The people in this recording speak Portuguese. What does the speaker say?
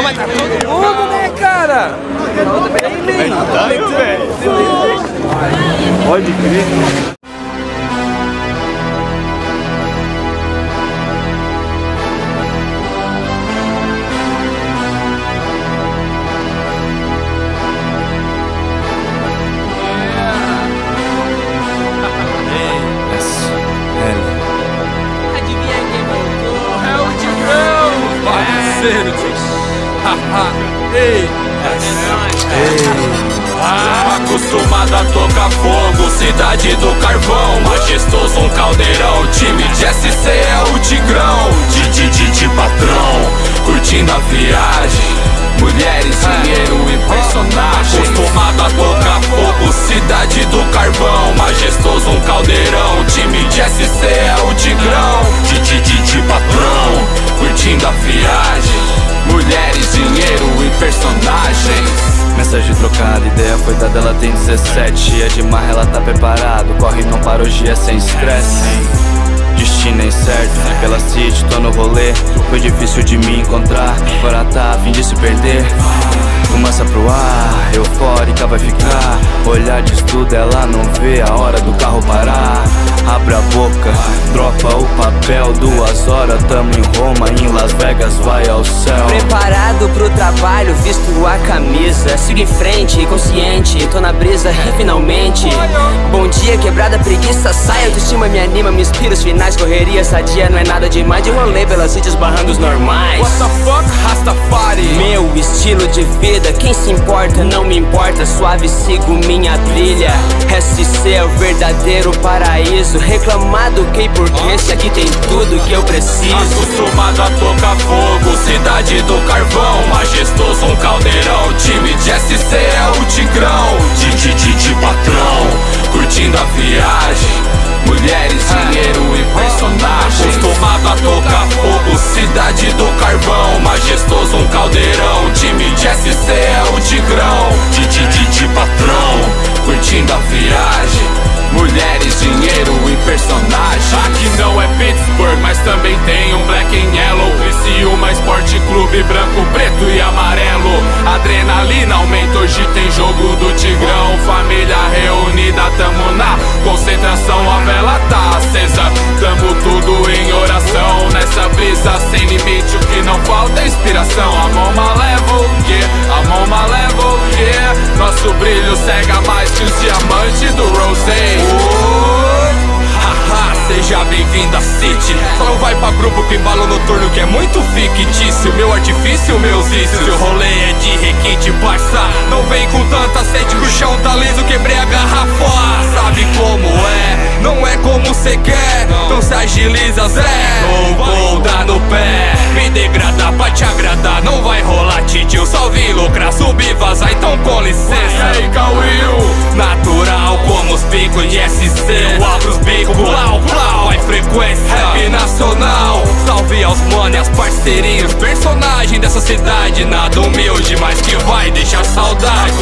Mas tá todo mundo, né, cara? Pode crer. Acostumado a tocar fogo, cidade do carvão, majestoso um caldeirão, time de SC é o Tigrão, de patrão, curtindo a viagem, mulheres, dinheiro e personagens. Acostumado a tocar fogo, cidade do carvão, majestoso um caldeirão, time de SC é o Tigrão, de patrão, curtindo a viagem, mulheres, dinheiro e personagens. Mensagem trocada, ideia foi dada, ela tem 17. É de marra, ela tá preparado, corre não para hoje é sem estresse. Destino é incerto, pela city, tô no rolê. Foi difícil de me encontrar, agora tá a fim de se perder. Fumaça pro ar, eufórica vai ficar. Olhar de estudo, ela não vê a hora do carro parar. Abre a boca, dropa o papel. 2 horas, tamo em Roma, em Las Vegas vai ao céu. Preparado pro trabalho, visto a camisa. Sigo em frente, consciente, tô na brisa e finalmente. Bom dia, quebrada, preguiça, sai. Autoestima me anima, me inspira os finais. Correria sadia, não é nada demais. De rolê pelas cities, barrando os normais. What the fuck, Rastafari? Meu estilo de vida, quem se importa não me importa. Suave, sigo minha trilha. SC é o verdadeiro paraíso. Reclamado que porque se aqui tem tudo que eu preciso. Acostumado a tocar fogo, cidade do carvão, majestoso um caldeirão, time de SC é o Tigrão, de patrão, curtindo a viagem, mulheres, dinheiro e personagens. Acostumado a tocar fogo, cidade do carvão, majestoso um caldeirão, time de SC é o Tigrão, de patrão, curtindo a viagem, mulheres, dinheiro e personagens. Aqui não é Pittsburgh, mas também tem um Black and Yellow, Criciúma Esporte Clube, branco, preto e amarelo. Adrenalina aumenta, hoje tem jogo do Tigrão. Família reunida, tamo na concentração, a vela tá acesa, tamo tudo em oração. Nessa brisa sem limite, o que não falta é inspiração. I'm on my level, yeah, I'm on my level, yeah. Nosso brilho cega mais que os diamantes do Rosé. Haha, seja bem-vindo à City. Só não vai pra grupo que embalo noturno, que é muito fictício. Meu artifício, meus vícios, o rolê é de requinte, parça. Não vem com tanta sede que o chão tá liso, quebrei a garrafa. Sabe como é, não é como cê quer, então se agiliza, Zé. Não vou dar no pé, me degradar pra te agradar. Não vai rolar, titio, só vim lucrar, subir, vazar, então com licença. Ei, Cauil, natural como os picos de SC. Eu abro os bicos, plau, plau, vai frequência, rap nacional. Salve aos mano e as parceirinhos, personagem dessa cidade. Nada humilde, mas que vai deixar saudade.